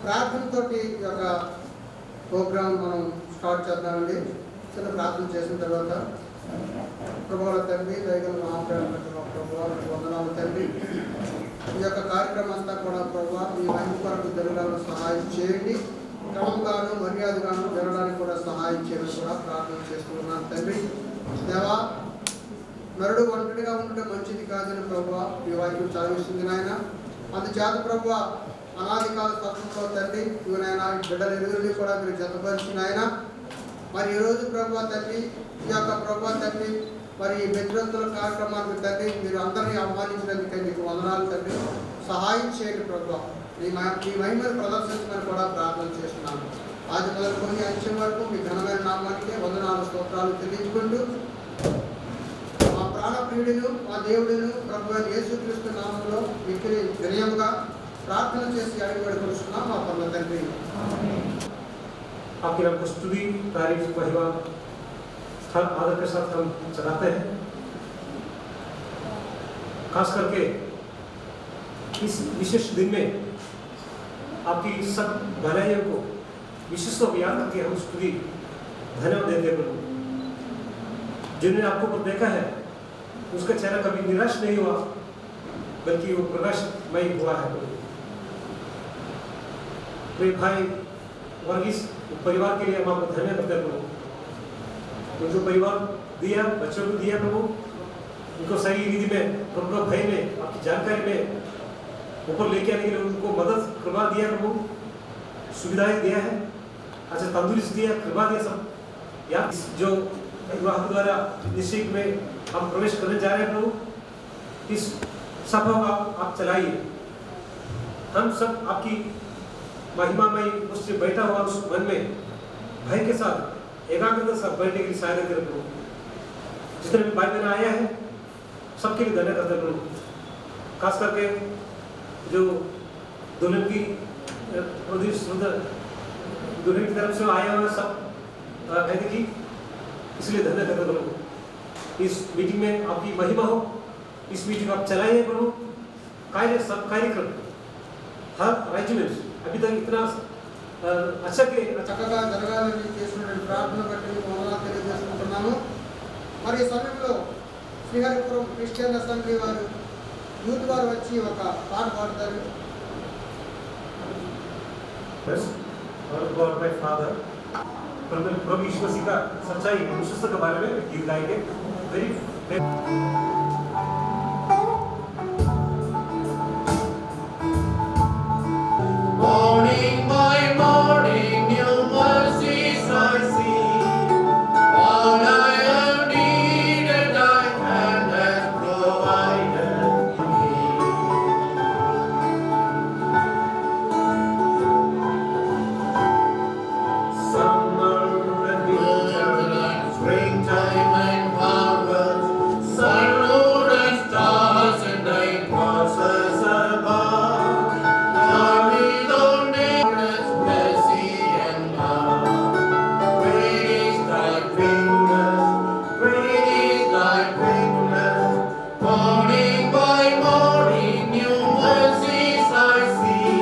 ప్రార్థనతోటి ఒక ప్రోగ్రామ్ మనం స్టార్ట్ చేద్దామండి. చిన్న ప్రార్థన చేసిన తర్వాత ప్రభువుల తండ్రి దైవం ప్రభువా వందనాలు తండ్రి. ఈ యొక్క కార్యక్రమం అంతా కూడా ప్రభువా మీ మహిమ కొరకు జరగడానికి సహాయం చేయండి. క్రమంగాను మర్యాదగాను జరగడానికి కూడా సహాయం చేయడం కూడా ప్రార్థన చేస్తున్నాను తండ్రి. దేవా నరుడు ఒంటరిగా ఉండటం మంచిది కాదని ప్రభువా ఈ వాక్యం చదివిస్తుంది నాయన. అందుచేత ప్రభువా అనాది కాల తత్వంతో తండ్రి ఇవనైనా బిడ్డల ఎదురుని కూడా మీరు జతపరిచిన ఆయన. మరి ఈరోజు ప్రభువా తండ్రి ఈ యొక్క ప్రభువా తండ్రి మరి ఈ బెద్రంతుల కార్యక్రమానికి తండ్రి మీరు అందరినీ ఆహ్వానించినందుకే మీకు వందనాలు తండ్రి. సహాయం చేయండి ప్రభువా. మీ మహిమను ప్రదర్శించమని కూడా ప్రార్థన చేస్తున్నాను. ఆది మొదలుకొని అంచెం వరకు మీ ఘనమైన నామానికి వందనాలు స్తోత్రాలు తెలియజుకుంటూ మా ప్రాణప్రియుడును మా దేవుడును ప్రభువైన యేసుక్రీస్తు నామంలో మిక్కిలి వినయముగా प्रार्थना చేసి అడిగి వేడుకొనుచున్నాం మా పరమ తండ్రి. आपके नाम को स्तुति तारीफ महिमा हर आदर के साथ हम चढ़ाते हैं। खास करके इस विशेष दिन में आपकी सब भलाइयों को विशेष को याद करके हम स्तुति धन्यवाद देते हैं प्रभु। जिन्होंने आपको ऊपर देखा है उसका चेहरा कभी निराश नहीं हुआ, बल्कि वो प्रकाशमय हुआ है। मेरे भाई वर्गीस परिवार के लिए हम आपको धन्यवाद करते हैं प्रभु। उनको परिवार दिया, बच्चों को दिया प्रभु, उनको सही रीति में प्रभु भय में आपकी जानकारी में ऊपर लेके आने के लिए उनको मदद कृपा दिया प्रभु, सुविधाएं दिया है, अच्छा तंदुरुस्त दिया, कृपा दिया सब। या जो विवाह द्वारा निश्चित में हम प्रवेश करने जा रहे हैं प्रभु, इस सभा का आप चलाइए। हम सब आपकी महिमामय उससे बैठा हुआ उस मन में भय के साथ एकाग्रता से बैठने के लिए सहायता करें प्रभु। जितने भी भाई बहन आया है सबके लिए धन्यवाद करते प्रभु। खास करके जो दुल्हन की दुल्हन की तरफ से आए हुए सब कहते कि इसलिए धन्यवाद करते प्रभु। इस मीटिंग में आपकी महिमा हो, इस मीटिंग आप चलाइए प्रभु। सब कार्यक्रम हर अरेंजमेंट अभी तक इतना अच्छा के చక్కగా జరగాలని చేసినటువంటి ప్రార్థన బట్టి మీకు వందనాలు తెలియజేసుకుంటున్నాను। మరి ఈ సమయంలో శ్రీహరిపురం క్రిస్టియన్ అసెంబ్లీ వారు యూత్ వారు వచ్చి ఒక పాట పాడతారు। और गॉड माय फादर प्रभु यीशु मसीह का सच्चाई विश्वास के बारे में गीत गाएंगे। Very Morning by morning, new mercies I see. All I have needed, thy hand has provided me. summer and winter, Springtime and harvest, sun, moon and stars, and thy crosses above. Journey on endless mercy and love. Great is thy faithfulness, great is thy faithfulness. Morning by morning, new mercies I see.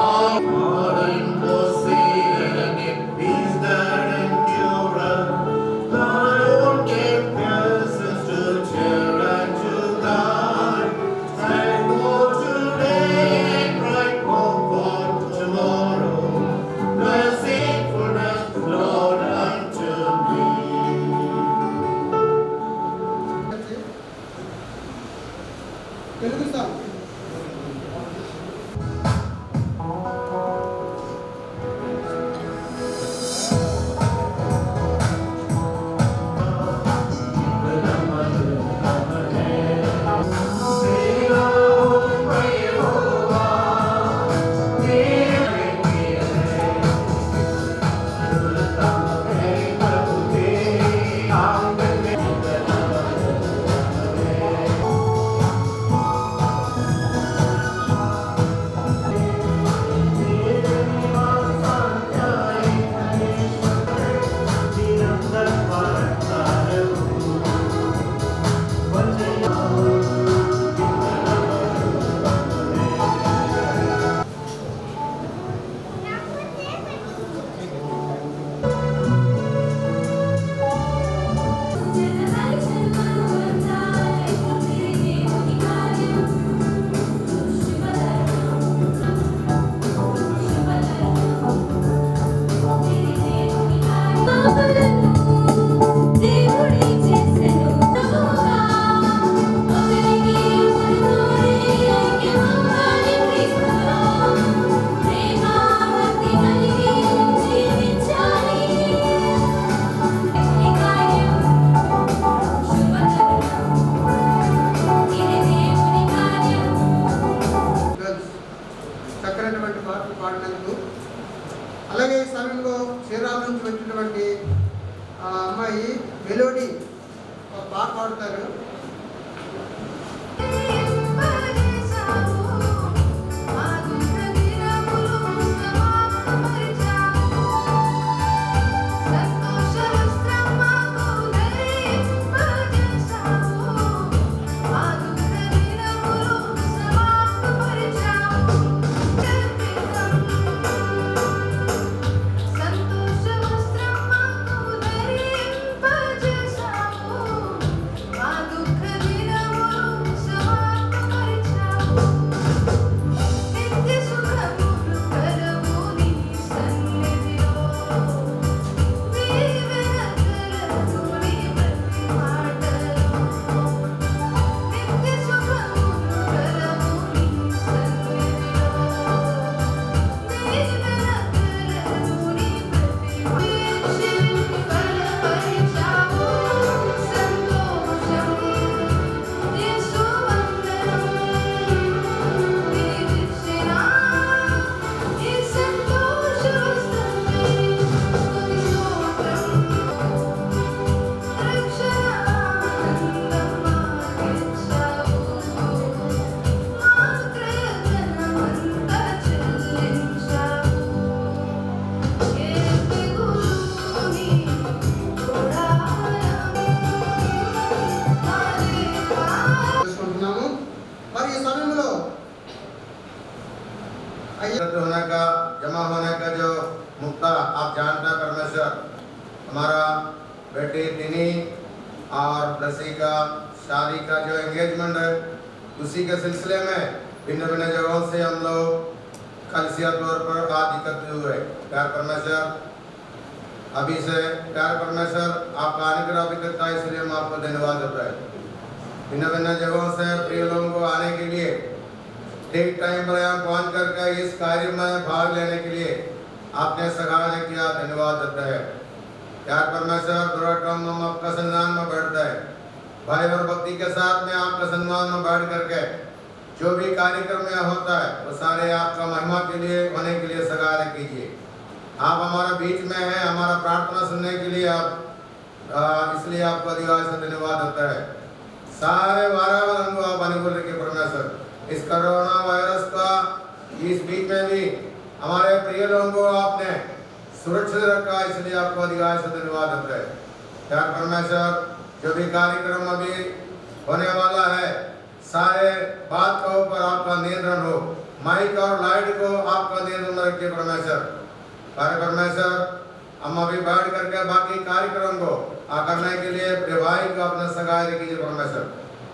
All modern proceed and it peace that endureth. Thy own gave presence to cheer and to guide. Stand for today and bright hope for tomorrow. Mercifulness, Lord, unto me. Telugu song చక్కనైనటువంటి పాటలు పాడినందుకు, అలాగే ఈ సమయంలో చీరాల నుంచి వచ్చినటువంటి ఆ అమ్మాయి melody ఒక పాట పాడతారు। సంతోష వస్త్రం మాకు ధరింపజేశావు. बेटी तिनी और ब्लसी का शादी का जो एंगेजमेंट है उसी के सिलसिले में भिन्न भिन्न जगहों से हम लोग कलसिया तौर पर आज एकत्र हुए। प्यार परमेश्वर अभी से प्यार परमेश्वर आपका अनुग्रह भी करता है, इसलिए हम आपको धन्यवाद देता है। भिन्न भिन्न जगहों से प्रिय लोगों को आने के लिए ठीक टाइम पर यहाँ पहुँच करके इस कार्य में भाग लेने के लिए आपने सहायता किया, धन्यवाद देता है। प्यार परमेश्वर दुराक्रम हम आपका सम्मान में बैठता है, भाई और भक्ति के साथ में आपका सम्मान में बैठ करके जो भी कार्यक्रम यहाँ होता है वो सारे आपका महिमा के लिए होने के लिए सहायता कीजिए। आप हमारे बीच में हैं, हमारा प्रार्थना सुनने के लिए आप इसलिए आपको अधिकार से धन्यवाद देता है। सारे वातावरण को आप अनुकूल रखिए परमेश्वर। इस कोरोना वायरस का इस बीच में भी हमारे प्रिय लोगों को आपने सुरक्षित रखा, इसलिए आपको अधिकार से धन्यवाद देता है। प्यार परमेश्वर जो भी कार्यक्रम अभी होने वाला है सारे बात के ऊपर आपका नियंत्रण हो, माइक और लाइट को आपका नियंत्रण में रखिए परमेश्वर। प्यारे परमेश्वर हम अभी बैठ करके बाकी कार्यक्रम को करने के लिए भाई को अपने सहायता कीजिए परमेश्वर।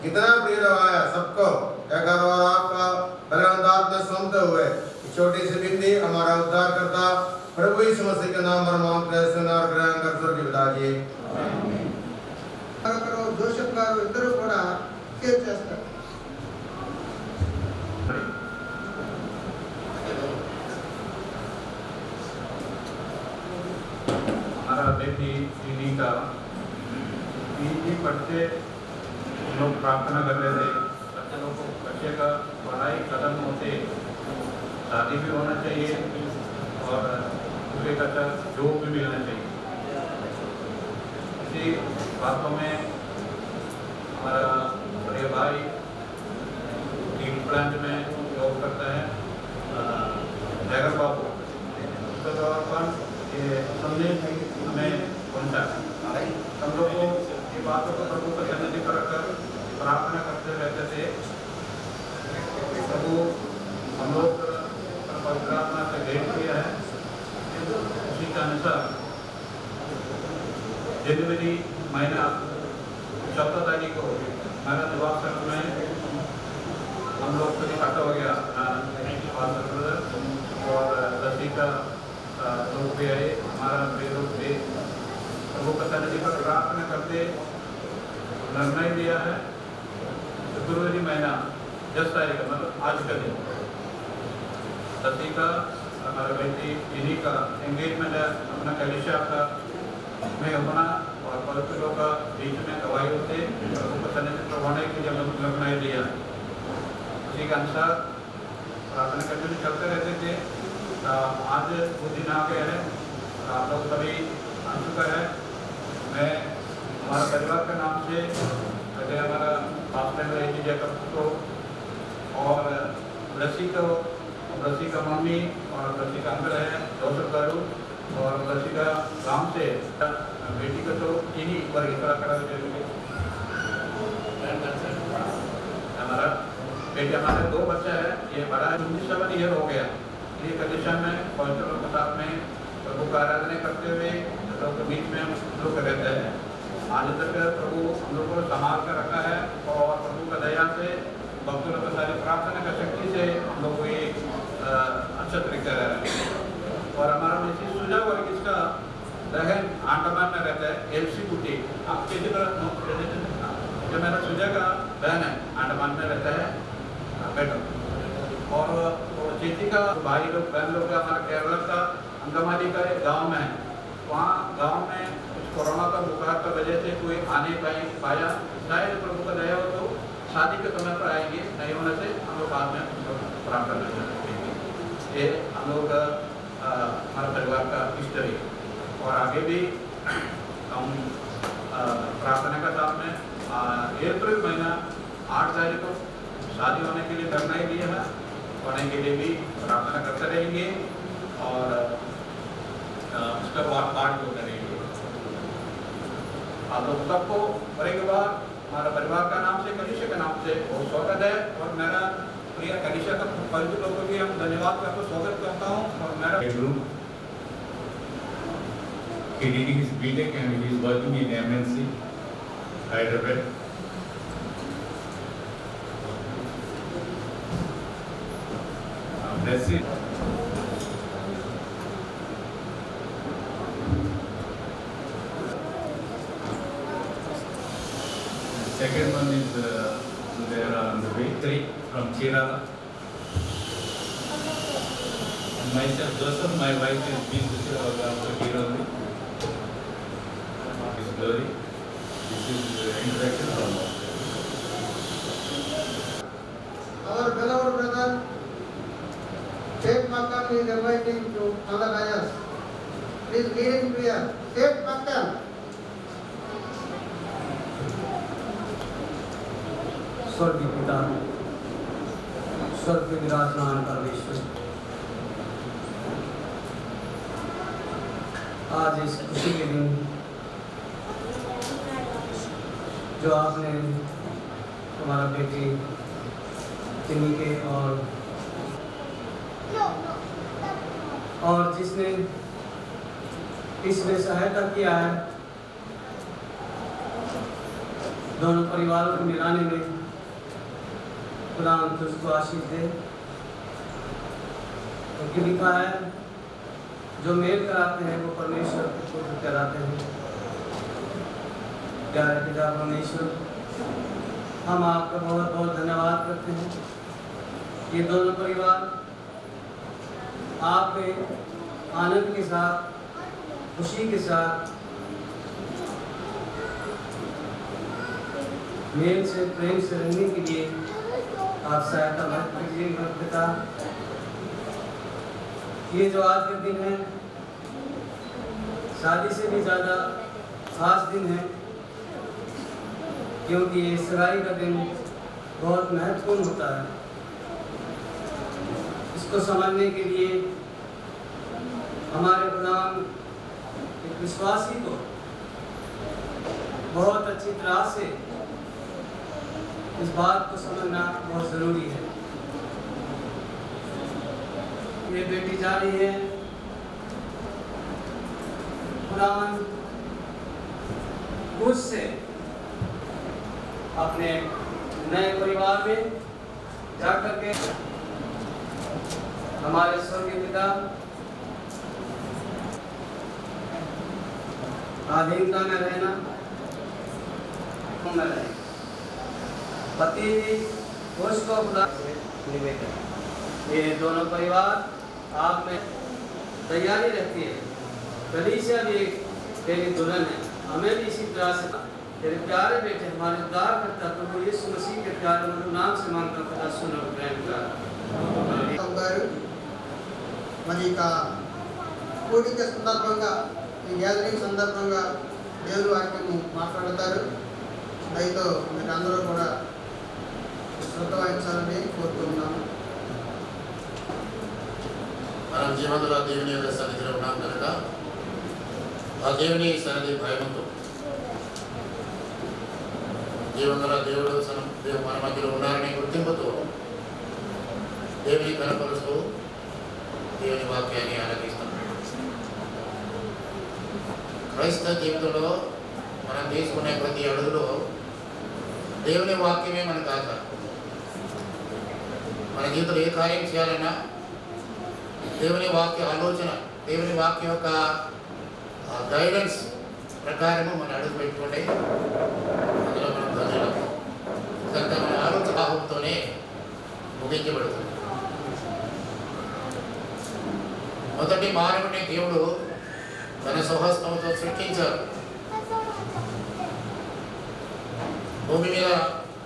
कितना प्रिय आया सबको एक और आपका बलिदान में सौंपते हुए छोटी सी बिंदी हमारा उद्धार करता प्रभु यीशु मसीह के नाम पर मांगते हैं, सुन और ग्रहण कर स्वर्ग की पिताजी। జోసెఫ్ గారు ఇద్దరు కూడా కేర్ చేస్తారు। हमारा बेटी दीदी का पीजी पढ़ते लोग प्रार्थना कर रहे थे, बच्चे लोग को बच्चे का पढ़ाई खत्म होते शादी भी होना चाहिए और पूरे का जॉब भी मिलना चाहिए। इसी बातों में हमारा बड़े भाई स्टील प्लांट में जॉब करता है जगर बाबू, उसके तौर पर ये संदेश हमें पहुँचा। हम लोग को ये बातों को प्रभु के सन्निधि पर रखकर प्रार्थना करते रहते थे। प्रभु हम लोग पवित्र आत्मा से भेंट किया है, उसी के अनुसार जनवरी महीना 14 तारीख को हमारा जवाब सत्र में हम लोग को इकट्ठा हो गया और लसी का लोग भी आए, हमारा लोग भी प्रभु का सन्निधि पर प्रार्थना करते निर्णय लिया है। फरवरी महीना 10 तारीख मतलब आज का दिन लसी का हमारा बेटी इन्हीं का एंगेजमेंट है, अपना कलिशा का में होना और पवित्र लोग का बीच में गवाही होते प्रभु का सन्निधि पर होने के लिए निर्णय लिया। उसी के अनुसार प्रार्थना करते चलते रहते थे। आज वो दिन आ गए हैं, आप लोग सभी आ चुका है। मैं हमारा परिवार के नाम से पहले हमारा पास्टर रही जयकर को और लसी का मम्मी और लसी का अंकल है जोसेफ गारू और लसी का गाँव से बेटी का तो इन्हीं वर्ग हमारा बेटी हमारे 2 बच्चा है, ये बड़ा 27 ईयर हो गया। ये कंडीशन में पवित्र लोग के साथ में प्रभु का आराधना करते हुए लोग के बीच में हम लोग रहते हैं। आज तक प्रभु हम लोग को संभाल कर रखा है और प्रभु का दया से भक्तों लोग सारी प्रार्थना की शक्ति से हम लोग को ये अच्छा तरीका रह रहा है। और हमारा मिसिस सुजा वर्ग इसका बहन आंडमान में रहता है, एलसी कुटी आपके जो मेरा सुजा का बहन है आंडमान में रहता है बेटा। और चेती का भाई लोग बहन लोग हमारा केरला का अंगमाली का एक गाँव में है, वहाँ गाँव में कुछ कोरोना का बुखार की वजह से कोई आने पाया, शायद प्रभु का दया हो तो शादी के समय पर आएंगे, नहीं होने से हम लोग बाद में प्राप्त करना चाहेंगे। ये हम लोग हमारे परिवार का हिस्ट्री और आगे भी हम प्रार्थना का साथ में अप्रैल महीना 8 तारीख को शादी होने के लिए निर्णय लिया है, होने के लिए भी प्रार्थना करते रहेंगे और उसका पाठ भी करेंगे। आप लोग सबको बड़े के बाद हमारा परिवार का नाम से कनिष्ठा के नाम से बहुत स्वागत है और मेरा प्रिय कनिष्ठा का परिचित लोगों को भी हम धन्यवाद करके स्वागत करता हूँ। और मेरा He did his BTech and he is working in MNC, Hyderabad. That's it. Second one is there on the way, 3 from Kerala. And myself, Joseph, my wife has been here only. This glory. This is the introduction from Our beloved brother, Sheikh Makam is inviting to on the dais. Please lead in prayer. Sheikh Makam. स्वर्गीय पिता, स्वर्ग में विराजमान परमेश्वर, आज इस खुशी के दिन जो आपने हमारा बेटी तिमी के और जिसने इसमें सहायता किया है दोनों परिवारों को मिलाने में, खुदा तुझको आशीष दे। क्योंकि लिखा है जो मेल कराते हैं वो परमेश्वर को कराते हैं। प्यारे पिता परमेश्वर, हम आपका बहुत बहुत धन्यवाद करते हैं। ये दोनों परिवार आपके आनंद के साथ, खुशी के साथ, मेल से, प्रेम से रहने के लिए आप सहायता मत कीजिए पिता। ये जो आज का दिन है, शादी से भी ज़्यादा खास दिन है, क्योंकि ये सगाई का दिन बहुत महत्वपूर्ण होता है। इसको समझने के लिए हमारे गुलाम एक विश्वासी को बहुत अच्छी तरह से इस बात को समझना बहुत ज़रूरी है। ये बेटी जा रही है, खुदावन मुझसे अपने नए परिवार में जाकर के हमारे स्वर्गीय पिता आधीनता में रहना, में रहे। पति उसको खुदा निवेदन, ये दोनों परिवार आप में तैयारी रहती है। कलीसिया भी तेरी दुल्हन है, हमें भी इसी तरह से तेरे प्यारे बेटे हमारे उद्धार करता प्रभु यीशु मसीह के प्यारे मधुर नाम से मांगता खुदा सुन और प्रेम कर। మరి ఇక కూడిక సందర్భంగా, ఈ గ్యాదరింగ్ సందర్భంగా దేవుని వాక్యము మాట్లాడతారు. దయతో మీరు అందరూ కూడా శ్రద్ధ వహించాలని కోరుతున్నాము. మనం జీవనదుల దేవుని యొక్క సన్నిధిలో ఉన్నాం కనుక ఆ దేవుని సన్నిధి భయముతో జీవనదుల దేవుడు మన మధ్యలో ఉన్నారని గుర్తింపుతో దేవుని కనపరుస్తూ దేవుని వాక్యాన్ని ఆరాధిస్తాం. క్రైస్తవ జీవితంలో మనం తీసుకునే ప్రతి అడుగులో దేవుని వాక్యమే మనకు ఆధారం. మన జీవితంలో ఏ కార్యం చేయాలన్నా దేవుని వాక్య ఆలోచన, దేవుని వాక్యం యొక్క గైడెన్స్ ప్రకారము మనం అడుగు పెట్టుకుంటే అందులో మనం ధన్యులం. కనుక మన ఆలోచన భావంతోనే ముగించబడుతుంది. మొదటి మానవుని దేవుడు తన స్వహస్తంతో సృష్టించారు. భూమి మీద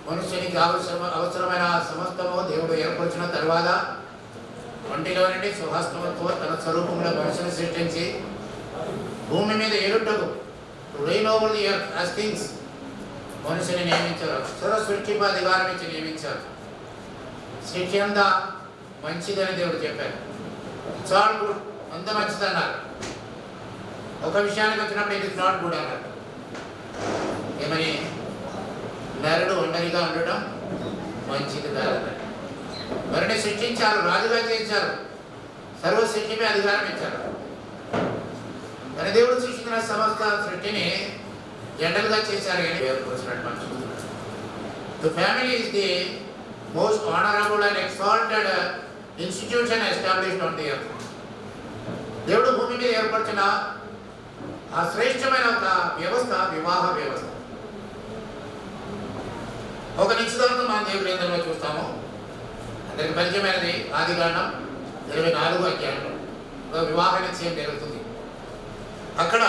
మనుష్యునికి అవసరమైన సమస్తము దేవుడు ఏర్పరిచిన తర్వాత ఒంటిలో నుండి స్వహస్తంతో తన స్వరూపంలో మనుషుని సృష్టించి భూమి మీద ఏలుటకు reign over the earth as kings మనుషుని నియమించారు. సర్వ సృష్టిపై అధికారం ఇచ్చి నియమించారు. సృష్టి అంతా మంచిదని దేవుడు చెప్పారు. చాలు గుడ్, అంత మంచిది అన్నారు. ఒక విషయానికి వచ్చినప్పుడు ఇట్ ఇస్ నాట్ గుడ్ అన్నారు. ఏమని? నరుడు ఒంటరిగా ఉండటం మంచిది కాదన్నారు. మరిని సృష్టించారు, రాజుగా చేయించారు, సర్వ సృష్టిపై అధికారం ఇచ్చారు. మన దేవుడు సృష్టించిన సమస్త సృష్టిని జనరల్గా చేశారు కానీ ఏర్పరిచినట్టు మనం చూస్తున్నాం. The family is the most honorable and exalted institution established on the earth. దేవుడు భూమి మీద ఏర్పరిచిన ఆ శ్రేష్టమైన ఒక వ్యవస్థ వివాహ వ్యవస్థ. ఒక నిశ్చితార్థం మన దేవుడి గ్రంథంలో చూస్తాము. అందరికి పరిచయమైనది ఆదికాండం 24వ అధ్యాయంలో ఒక వివాహ నిశ్చయం జరుగుతుంది. అక్కడ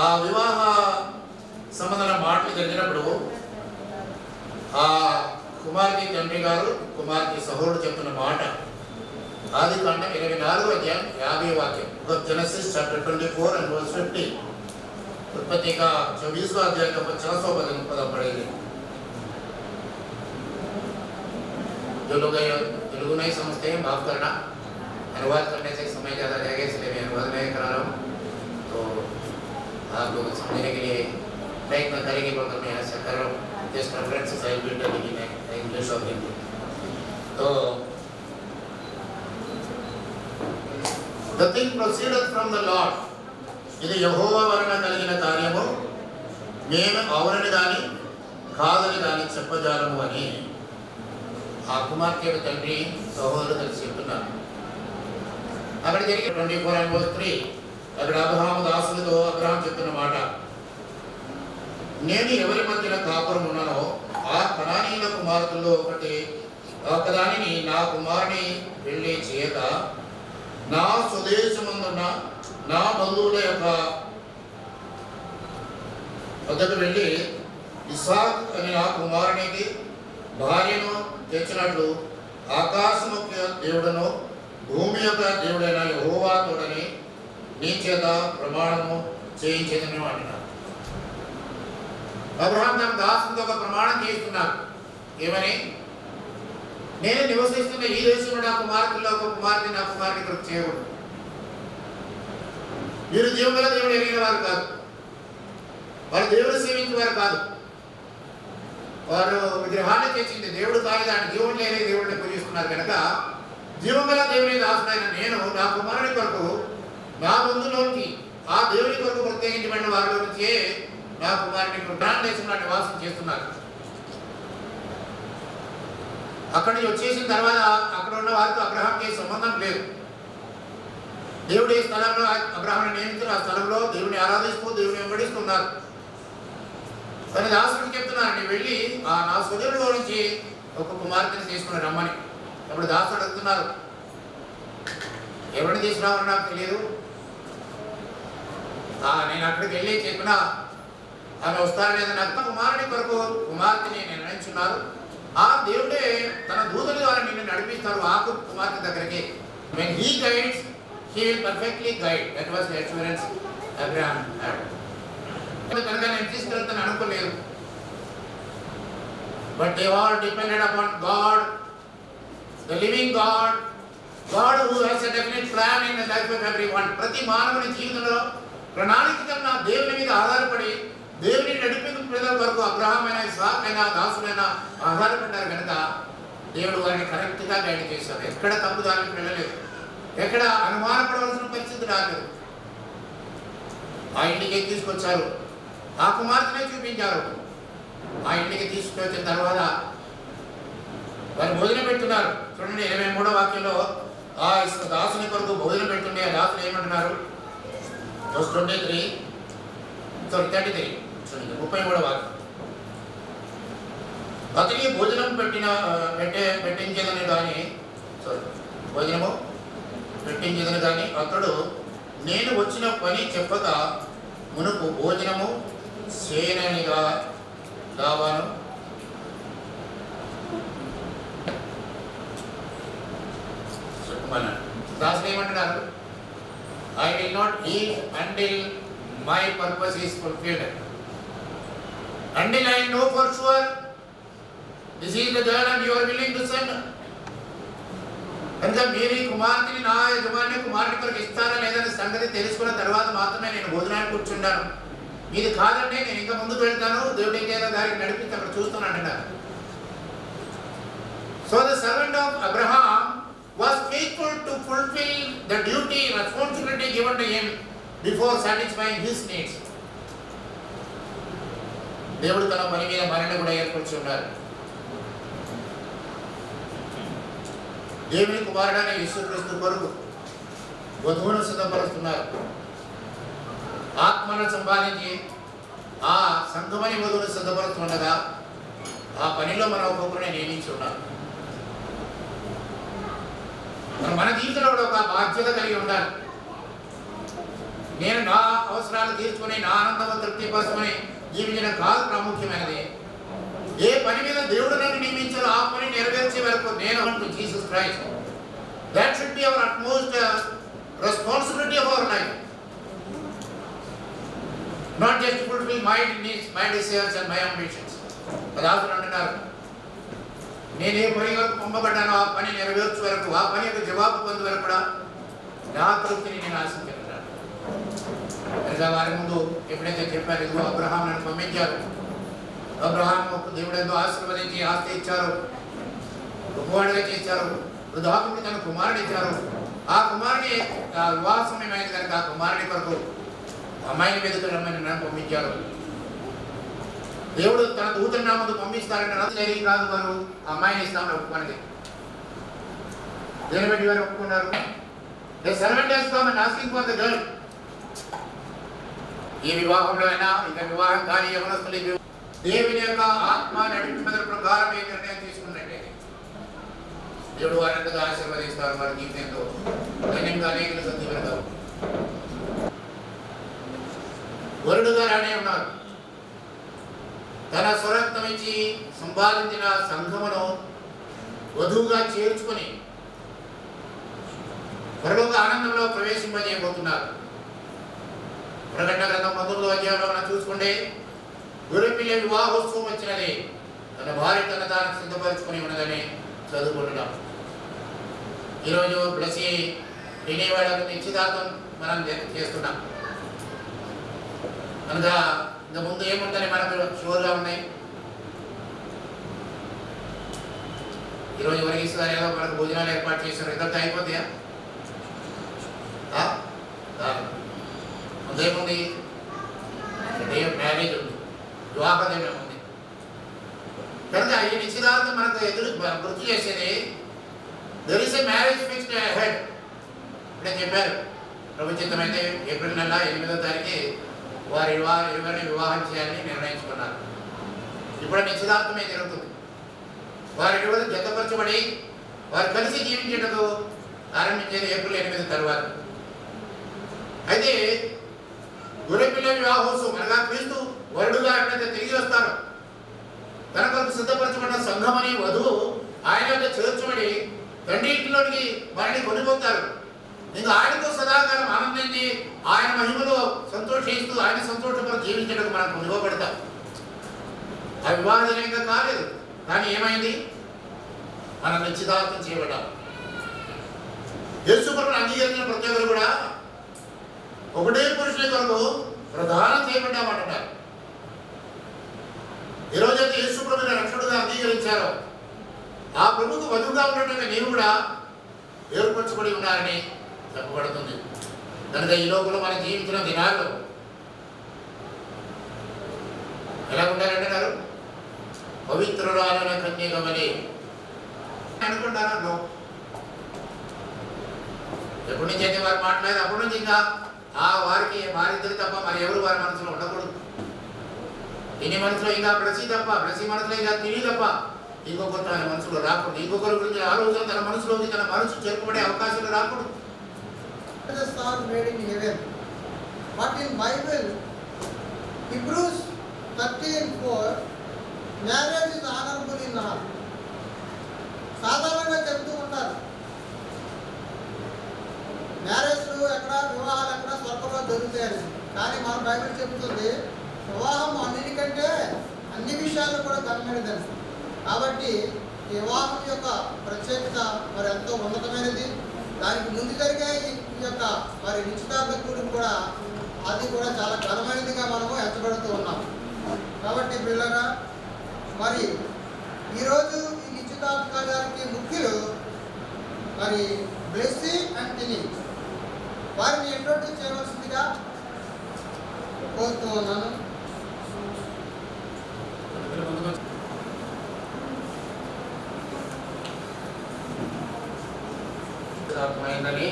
ఆ వివాహ సంబంధమైన మాటలు జరిగినప్పుడు ఆ కుమార్తె తండ్రి గారు కుమార్తె సహోదరుడు చెప్తున్న మాట ఆదికాండం 24వ అధ్యాయం 50వ వాక్యం. Genesis chapter 24 and verse 50. उत्पत्ति का 24वां अध्याय का 50वां पद पढ़ेंगे. जो लोग तेलुगु नहीं समझते हैं माफ करना, अनुवाद करने से समय ज़्यादा जाएगा इसलिए मैं अनुवाद नहीं करा रहा हूँ. तो आप लोग समझने के लिए प्रयत्न करेंगे तो मैं ऐसा कर रहा हूँ. Just references I will tell in English और हिंदी. तो the thing proceeded from the Lord. ఇది యెహోవా వలన కలిగిన కార్యము, మేము అవునని కానీ కాదని కానీ చెప్పజాలము అని ఆ కుమార్తె తండ్రి సహోదరుడు కలిసి చెప్తున్నారు. అక్కడ జరిగిన 24:3 అక్కడ అబ్రహాము దాసులతో అబ్రహాం చెప్తున్న మాట, నేను ఎవరి మధ్యన కాపురం ఉన్నానో ఆ కనానీయుల కుమార్తెల్లో ఒకదానిని నా కుమారుని పెళ్లి చేయక నా స్వదేశమందున్న నా బంధువుల యొక్క వద్దకు వెళ్ళి ఇస్సాక్ అని నా కుమారునికి భార్యను తెచ్చినట్లు ఆకాశం యొక్క దేవుడను భూమి యొక్క దేవుడైన యెహోవా తోడని నీ చేత ప్రమాణము చేయించేదని అంటున్నారు. అబ్రహాం తన దాసునితో ఒక ప్రమాణం చేస్తున్నారు. ఏమని? నేను నివసిస్తున్న ఈ దేశంలో నా కుమార్తెలో ఒక కుమార్తె నా కుమార్తె కొరకు చేయకూడదు. వీరు జీవగల దేవుడు ఎరిగిన వారు కాదు, వారు దేవుడు సేవించిన వారు కాదు, వారు విగ్రహాన్ని చేసింది దేవుడు కాదు, దాని జీవం లేని దేవుడిని పూజిస్తున్నారు కనుక జీవగల దేవుని దాసుడైన నేను నా కుమారుని కొరకు నా బంధువులోనికి ఆ దేవుని కొరకు ప్రత్యేకించబడిన వారిలో నుంచే నా కుమారుని ప్రాణ దేశంలో నివాసం చేస్తున్నారు. అక్కడి నుంచి వచ్చేసిన తర్వాత అక్కడ ఉన్న వారితో అబ్రహాంకి సంబంధం లేదు. దేవుడు ఏ స్థలంలో అబ్రహాంని నియమించిన ఆ స్థలంలో దేవుని ఆరాధిస్తూ దేవుని వెంబడిస్తున్నారు. తన దాసుడికి చెప్తున్నారు, నేను వెళ్ళి ఆ నా సోదరులో నుంచి ఒక కుమార్తెని తీసుకుని రమ్మని. అప్పుడు దాసుడు అడుగుతున్నారు, ఎవరిని తీసుకురావాలో నాకు తెలియదు, నేను అక్కడికి వెళ్ళి చెప్పినా ఆమె వస్తారో లేదా నాకు కుమారుని కొరకు కుమార్తెని నిర్ణయించున్నారు. ఆ దేవుడే తన దూతల ద్వారా నిన్ను నడిపిస్తారు ఆ కుమార్తె దగ్గరికి. When he guides, he will perfectly guide. That was the assurance Abraham had. కనుక నేను తీసుకెళ్తాను అనుకోలేదు. But they all depended upon God, the living God, God who has a definite plan in the life of everyone. ప్రతి మానవుని జీవితంలో ప్రణాళికగా దేవుని మీద ఆధారపడి దేవుని నడిపింపు ప్రజల వరకు అబ్రహాం అయినా ఇస్సాక్ అయినా దాసులైనా ఆధారపడ్డారు కనుక దేవుడు వారిని కరెక్ట్గా గైడ్ చేశారు. ఎక్కడ తప్పు దానికి వెళ్ళలేదు, ఎక్కడ అనుమానపడవలసిన పరిస్థితి రాలేదు. ఆ ఇంటికి తీసుకొచ్చారు, ఆ కుమార్తెనే చూపించారు. ఆ ఇంటికి తీసుకొచ్చిన తర్వాత వారు భోజనం పెడుతున్నారు. చూడండి 23వ వాక్యంలో ఆ దాసుని కొరకు భోజనం పెడుతుండే ఆ దాసులు ఏమంటున్నారు? 33 33వ వాక్యం. అతనికి భోజనం పెట్టించేదని కానీ అతడు నేను వచ్చిన పని చెప్పక మునుపు భోజనము చేయననిగా లాభాను చెప్పమన్నాడు. దాసులు ఏమంటున్నారు? I will not eat until my purpose is fulfilled. Until I know for sure this is the girl and you are willing to send. కనుక మీరు ఈ కుమార్తెని నా యజమాని కుమార్తె కొరకు ఇస్తారా లేదని సంగతి తెలుసుకున్న తర్వాత మాత్రమే నేను భోజనానికి కూర్చుంటాను. ఇది కాదండి, నేను ఇంకా ముందుకు వెళ్తాను, దేవుడి ఇంకేదో దానికి నడిపించి అక్కడ చూస్తాను అంటున్నారు. So the servant of Abraham was faithful to fulfill the duty, responsibility given to him before satisfying his needs. దేవుడు తన పని మీద మనల్ని కూడా ఏర్పరిచి ఉన్నారు. దేవుని కుమారుడైన యేసుక్రీస్తు కొరకు వధువును సిద్ధపరుస్తున్నారు. ఆత్మను సంపాదించి ఆ సంఘమని వధువును సిద్ధపరుస్తుండగా ఆ పనిలో మనం ఒక్కొక్కరిని నియమించి ఉన్నారు. మన జీవితంలో కూడా ఒక బాధ్యత కలిగి ఉండాలి. నేను నా అవసరాలు తీర్చుకుని నా ఆనందం తృప్తిపరచుకొని జీవించడం కాదు ప్రాముఖ్యమైనది. ఏ పని మీద దేవుడు నన్ను నియమించాలో ఆ పని నెరవేర్చే వరకు నేను అంటూ Jesus Christ. That should be our utmost responsibility of our life. Not just fulfil my needs, my desires and my ambitions. రాజులు అంటున్నారు, నేను ఏ పని వరకు పంపబడ్డానో ఆ పని నెరవేర్చే వరకు, ఆ పని యొక్క జవాబు పొందే వరకు కూడా నా తృప్తిని నేను ఆశించాను. వారి ముందు ఎప్పుడైతే చెప్పారు, ఇదిగో అబ్రహాం నన్ను పంపించారు, అబ్రహాం దేవుడు ఎంతో ఆశీర్వదించి ఆస్తి ఇచ్చారు, గొప్పవాడిగా చేశారు, వృద్ధాపుడు తన కుమారుడు ఇచ్చారు. ఆ కుమారుని వివాహ సమయం అయింది కనుక ఆ కుమారుని కొరకు అమ్మాయిని వెతుకు రమ్మని నన్ను పంపించారు. దేవుడు తన దూతని నా ముందు పంపిస్తారని నాకు జరిగి కాదు, వారు అమ్మాయిని ఇస్తామని ఒప్పుకున్నది. దేని బట్టి వారు ఒప్పుకున్నారు? The servant has come and asking for the girl. ఈ వివాహంలో అయినా ఇంకా వివాహం కానీ యవనస్తులు దేవుని యొక్క ఆత్మ నడిపించిన ప్రకారం ఏ నిర్ణయం తీసుకున్నట్టే దేవుడు వారంతగా ఆశీర్వదిస్తారు. వారి జీవితంతో ధన్యంగా అనేకులు సత్యపడతారు. వరుడుగా రానే ఉన్నారు. తన స్వరత్నం ఇచ్చి సంపాదించిన సంఘమును వధువుగా చేర్చుకొని పరలోక ఆనందంలో ప్రవేశింపజేయబోతున్నారు. ప్రకటన గ్రంథం 19వ అధ్యాయంలో మనం చూసుకుంటే గొర్రెపిల్ల వివాహోత్సవం వచ్చినది, తన భార్య తన తాను సిద్ధపరచుకొని ఉన్నదని చదువుకుంటున్నాం. ఈరోజు బ్లెస్సీ వినేవాళ్ళకు నిశ్చితార్థం మనం చేస్తున్నాం కనుక ఇంత ముందు ఏముందని మనకు షూర్గా ఉన్నాయి. ఈరోజు వర్గీస్ గారు ఏదో మనకు భోజనాలు ఏర్పాటు చేశారు, ఇద్దరితో అయిపోతాయా? ముందేముంది? డే ఆఫ్ మ్యారేజ్ ఉంది, వివాహదేవం ఉంది కనుక ఈ నిశ్చితార్థం మనకు ఎదురు గుర్తు చేసేది there is a marriage fixed ahead. ఇప్పుడే చెప్పారు, ప్రభుత్వమైతే ఏప్రిల్ నెల 8వ తారీఖు వారి ఇరువురిని వివాహం చేయాలని నిర్ణయించుకున్నారు. ఇప్పుడు నిశ్చితార్థమే జరుగుతుంది. వారి ఇరువురు జతపరచబడి వారు కలిసి జీవించేందుకు ఆరంభించేది ఏప్రిల్ 8 తర్వాత. అయితే గొర్రెపిల్ల వివాహోత్సవం అనగా క్రీస్తు వరుడుగా ఎప్పుడైతే తిరిగి వస్తారో తన కొరకు సిద్ధపరచబడిన సంఘమని వధువు ఆయన యొక్క చేర్చబడి తండ్రి ఇంటిలోనికి వారిని కొనిపోతారు. ఇంకా ఆయనతో సదాకాలం ఆనందించి ఆయన మహిమలో సంతోషిస్తూ ఆయన సంతోషపడి జీవించడానికి మనం కొనిపోబడతాం. ఆ వివాహం ఇంకా కాలేదు, కానీ ఏమైంది? మనం నిశ్చితార్థం చేయబడ్డాం. యేసు ప్రభువును అంగీకరించిన ప్రతి ఒక్కరు కూడా ఒకటే పురుషుల కొరకు ప్రధానం చేయబడ్డామంటున్నారు. ఈరోజైతే యేసు ప్రభువుని రక్షకుడుగా అంగీకరించారో ఆ ప్రభువుకు వధువుగా ఉన్నట్టుగా నీవు కూడా ఏర్పరచబడి ఉన్నారని చెప్పబడుతుంది. కనుక ఈ లోపల మనం జీవించిన దినాల్లో ఎలా ఉండాలంటున్నారు? పవిత్రురాలైన కన్యకమని అనుకుంటారా? ఎప్పటి నుంచి అయితే వారు మాట్లాడేది అప్పటి నుంచి ఇంకా వారిద్దరు తప్ప మరి ఎవరు వారి మనసులో ఉండకూడదు. తిని మనసులో ఇంకా బ్లెస్సీ తప్ప, బ్లెస్సీ మనసులో ఇంకా తిని తప్ప ఇంకొకరు తన మనసులో రాకూడదు. ఇంకొకరి గురించి ఆలోచన తన మనసులోకి తన మనసు చేరుకునే అవకాశాలు రాకూడదు. Made in heaven. But in Bible, Hebrews 13:4, marriage is honorable in all. సాధారణంగా చెప్తూ ఉంటారు మ్యారేజ్లు ఎక్కడ, వివాహాలు ఎక్కడ స్వర్గంలో జరుగుతాయని. కానీ మన బైబిల్ చెబుతుంది వివాహం అన్నిటికంటే అన్ని విషయాలు కూడా ఘనమైనదని. కాబట్టి ఈ వివాహం యొక్క ప్రత్యేకత మరి ఎంతో ఉన్నతమైనది. దానికి ముందు జరిగే ఈ యొక్క మరి నిశ్చితార్థ కూడిక కూడా అది కూడా చాలా ఘనమైనదిగా మనము ఎంచబడుతూ ఉన్నాం. కాబట్టి పిల్లరా, మరి ఈరోజు ఈ నిశ్చితార్థ కార్యానికి ముఖ్యులు మరి బ్లెస్సీ అండ్ టిని వారిని ఇంట్రొడ్యూస్ చేయవలసిందిగా కోరుతూ ఉన్నాను. అర్థమైందని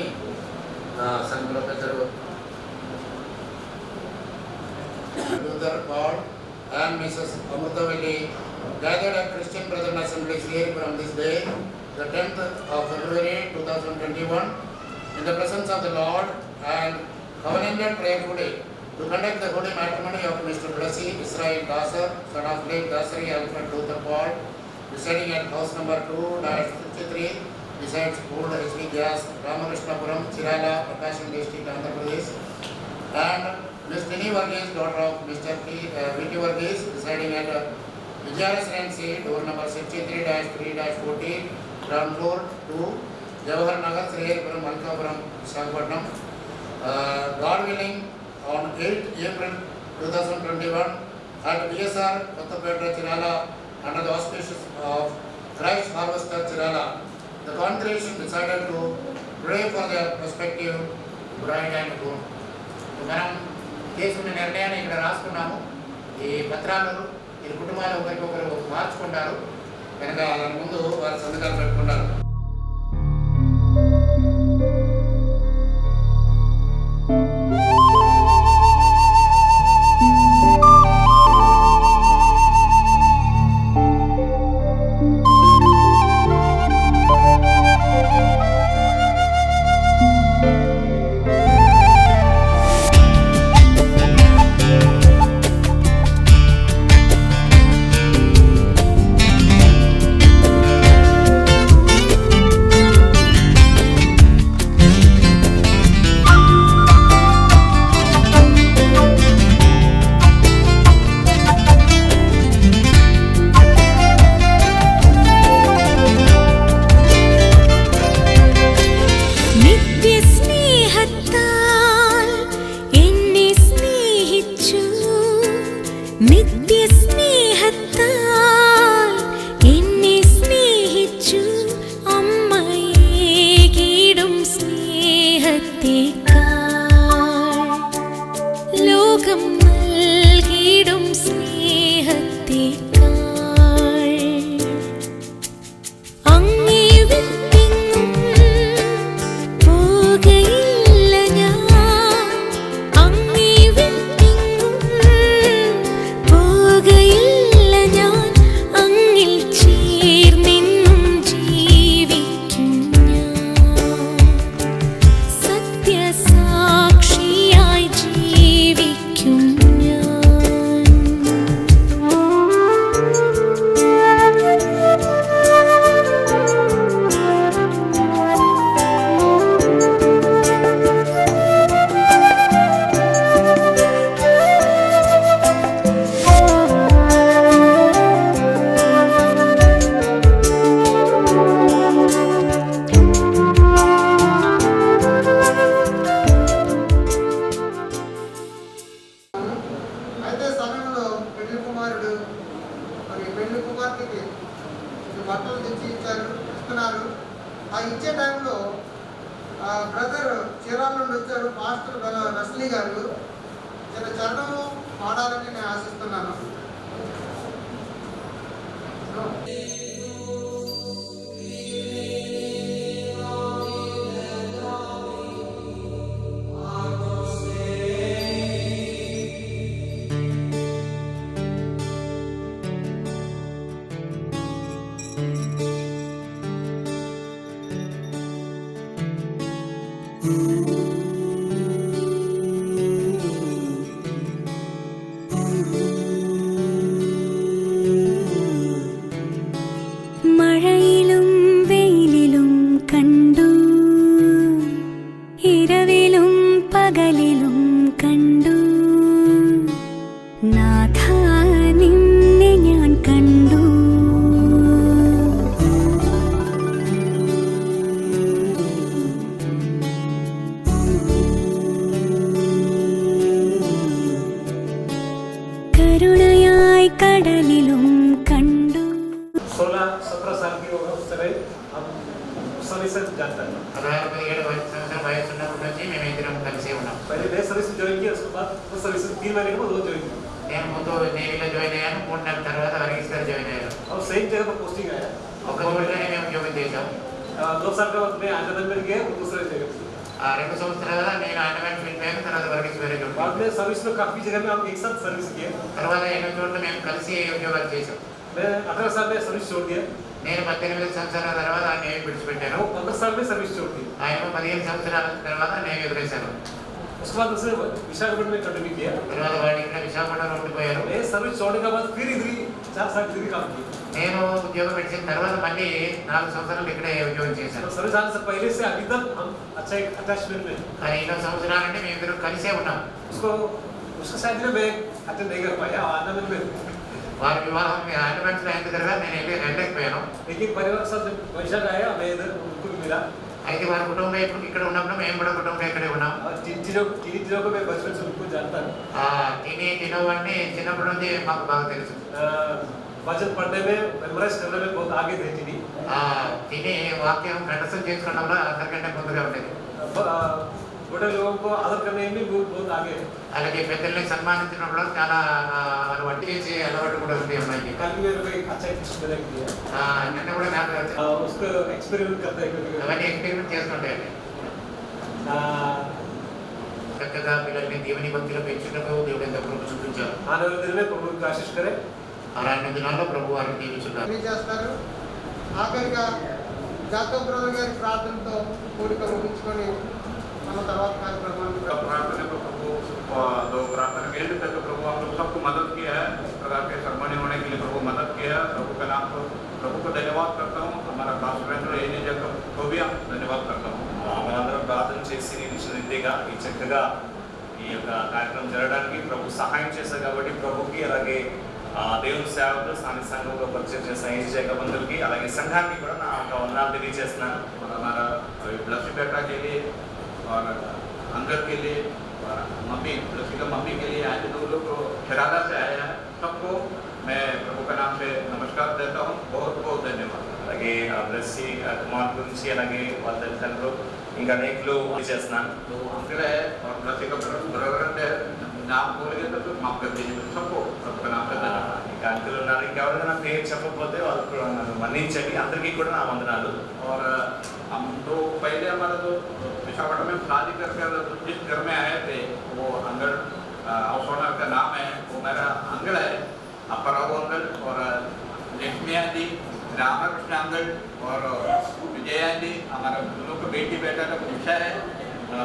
సంఘంలో పెద్దలు Luther, Paul and Mrs. Amrutavalli gathered at Christian Brethren Assemblies here from this day, the 10th of February 2021, in the presence of the Lord and covenanted prayerfully to conduct the holy matrimony of Mr. Blessy Israel Dasar, son of late Dasari Alfred Luther Paul, residing at house number 2-53, besides old HB Gas, Ramakrishnapuram, Chirala, Prakasham district, Andhra Pradesh, and Ms. Tini Varghese, daughter of Mr. V.T. Varghese, residing at Vijaya Residency, door number 63-3-14, ground floor 2, Jawahar Nagar, Sriharipuram, Malkapuram, Visakhapatnam. God willing, on 8th April 2021, at BSR, Kottapeta, Chirala, under the auspices of Christ Harvester, Chirala, the congregation decided to pray for their prospective bride and groom. మనం తీసుకున్న నిర్ణయాన్ని ఇక్కడ రాసుకున్నాము. ఈ పత్రాలు ఈ కుటుంబాలు ఒకరికొకరు మార్చుకుంటారు కనుక దాని ముందు వారి సంతకాలు పెట్టుకుంటారు. బ్రదర్ చీరాల నుండి వచ్చారు పాస్టర్ రస్లీ గారు. చరణము పాడాలని నేను ఆశిస్తున్నాను. മഴയിലും വെയിലിലും കണ്ടു, ഇരവിലും പകലിലും കണ്ടു, നാഥ നിന്നെ ഞാൻ കണ്ടു. കരുണയായി കടലിലും കണ്ടു. 16-17 साल की उस समय अब सर्विस से जानता है 16-17 సంవత్సరాల వయసు ఉన్నప్పటి నుంచి మేము ఇద్దరం కలిసి ఉన్నాం. पहले मैं सर्विस ज्वाइन किया उसके बाद वो सर्विस 3 महीने के बाद वो ज्वाइन किया నేను ముందు నేవీలో జాయిన్ అయ్యాను. 3 నెలల తర్వాత వర్గీస్ గారు జాయిన్ అయ్యారు. और सेम जगह पर पोस्टिंग आया ఒక చోటనే మేము ఉద్యోగం చేశాం. 2 साल के बाद मैं आनंद में गया दूसरे जगह ఆ 2 సంవత్సరాల నేను అండమాన్ ఫీల్డ్ అయ్యాను. తర్వాత వర్గీస్ వేరే చోట. बाद में सर्विस में काफी जगह में हम एक साथ सर्विस किए. తర్వాత ఎన్నో చోట్ల మేము కలిసి ఉద్యోగాలు చేశాం. मैं 18 साल में सर्विस छोड़ दिया. నేను 18 సంవత్సరాల తర్వాత నేవీ విడిచిపెట్టాను. 15 साल में सर्विस छोड़ दी. ఆయన 15 సంవత్సరాల తర్వాత నేవీ వదిలేశాను. उसके बाद उसने विशाखापट्टनम में कंटिन्यू किया. తర్వాత వాడు ఇక్కడ విశాఖపట్నంలో ఉండిపోయారు. मैं सर्विस छोड़ने के बाद फिर इधर ही 4 साल इधर ही काम किया. నేను ఉద్యోగం పెట్టిన తర్వాత మళ్ళీ 4 సంవత్సరాలు ఇక్కడే ఉద్యోగం చేశాను. तो सर्विस आने से पहले से अभी तक हम अच्छा एक अटैचमेंट में. కానీ 2 సంవత్సరాలంటే మేము ఇద్దరు కలిసే ఉన్నాం. उसको उसका शादी में मैं अटेंड नहीं कर पाया आनंद में. వారి వివాహం అండమాన్స్ లో అయిన తర్వాత నేను వెళ్ళలేకపోయాను. लेकिन परिवार के साथ जब वैशाख आया मैं इधर उनको भी मिला. అయితే వారి కుటుంబం ఇక్కడ ఉన్నప్పుడు మేము కూడా కుటుంబం ఇక్కడే ఉన్నాం. और जिन चीज़ों को मैं बचपन से उनको जानता हूँ. తినవన్నీ చిన్నప్పటి నుంచి మాకు బాగా తెలుసు. वचन पढ़ने में मेमोराइज करने में बहुत आगे थे चीनी. తిని వాక్యం కంఠస్థం చేసుకోవడంలో అందరికంటే ముందుగా ఉండేది. बड़े लोगों को आदर करने में भी बहुत आगे है. అలాగే పెద్దల్ని సన్మానించినప్పుడు చాలా వంట చేసే అలవాటు కూడా ఉంది అమ్మాయికి. कल भी मेरे को एक अच्छा टिप्स मिला నిన్న కూడా నాకు उसको एक्सपेरिमेंट करता है कभी అవన్నీ ఎక్స్పెరిమెంట్ చేస్తుంటాయి. చక్కగా పిల్లల్ని దేవుని భక్తిలో పెంచుటకు దేవుడు ఎంత కృప చూపించారు. आने वाले दिन में प्रभु की आशीष करे. అలాంటి దినాల్లో ప్రభు వారిని దీవించున్నారు. తెలియజేస్తారు. ఆఖరిగా జాకబ్ బ్రదర్ గారి ప్రార్థనతో కూడిక ముగించుకొని మన తర్వాత కార్యక్రమాన్ని प्रार्थना को प्रभु दो प्रार्थना के लिए तक प्रभु आप लोग सबको मदद किया है. प्रकार के सेरेमनी होने के लिए प्रभु मदद किया. प्रभु का नाम प्रभु को धन्यवाद करता हूँ. हमारा पास्टर एनी जगह को भी धन्यवाद करता हूँ. మనందరం ప్రార్థన చేసి నిలిచిన రీతిగా ఈ చక్కగా ఈ యొక్క కార్యక్రమం జరగడానికి ప్రభు సహాయం చేశారు కాబట్టి ప్రభుకి అలాగే దేవుని సేవకులు స్థానిక సంఘంలో పరిచయం చేసిన ఏజీ జగబంధులకి అలాగే సంఘానికి కూడా నా యొక్క వందనాలు తెలియజేస్తున్నాను. हमारा ब्लसी बेटा के लिए और अंकल के लिए और मम्मी ब्लसी का मम्मी के लिए आज दो लोग खिरादा से आए हैं. सबको मैं प्रभु का नाम से नमस्कार देता हूँ. बहुत बहुत धन्यवाद. అలాగే బ్లెస్సీ కుమార్ గురించి అలాగే వాళ్ళ తల్లిదండ్రులు ఇంకా అనేకులు చేస్తున్నాను. तो अंकल है और ब्लसी का ब्रदर है. नाम बोलेंगे तो माफ कर दीजिए सबको प्रभु का नाम से धन्यवाद. ఇంకా అంకులు ఉన్నారు. ఇంకెవరైనా నా పేరు చెప్పకపోతే వాళ్ళు కూడా నన్ను మన్నించండి. అందరికీ కూడా నా వందనాలు. और हम तो पहले हमारा जो विशाखापट्टनम में शादी करके जिस घर में आए थे वो अंकल हाउस ओनर का नाम है वो मेरा अंकल है अप्पराव अंकल और लक्ष्मी आंटी रामकृष्ण अंकल और विजय आंटी हमारा दोनों का बेटी बेटा का विषय है.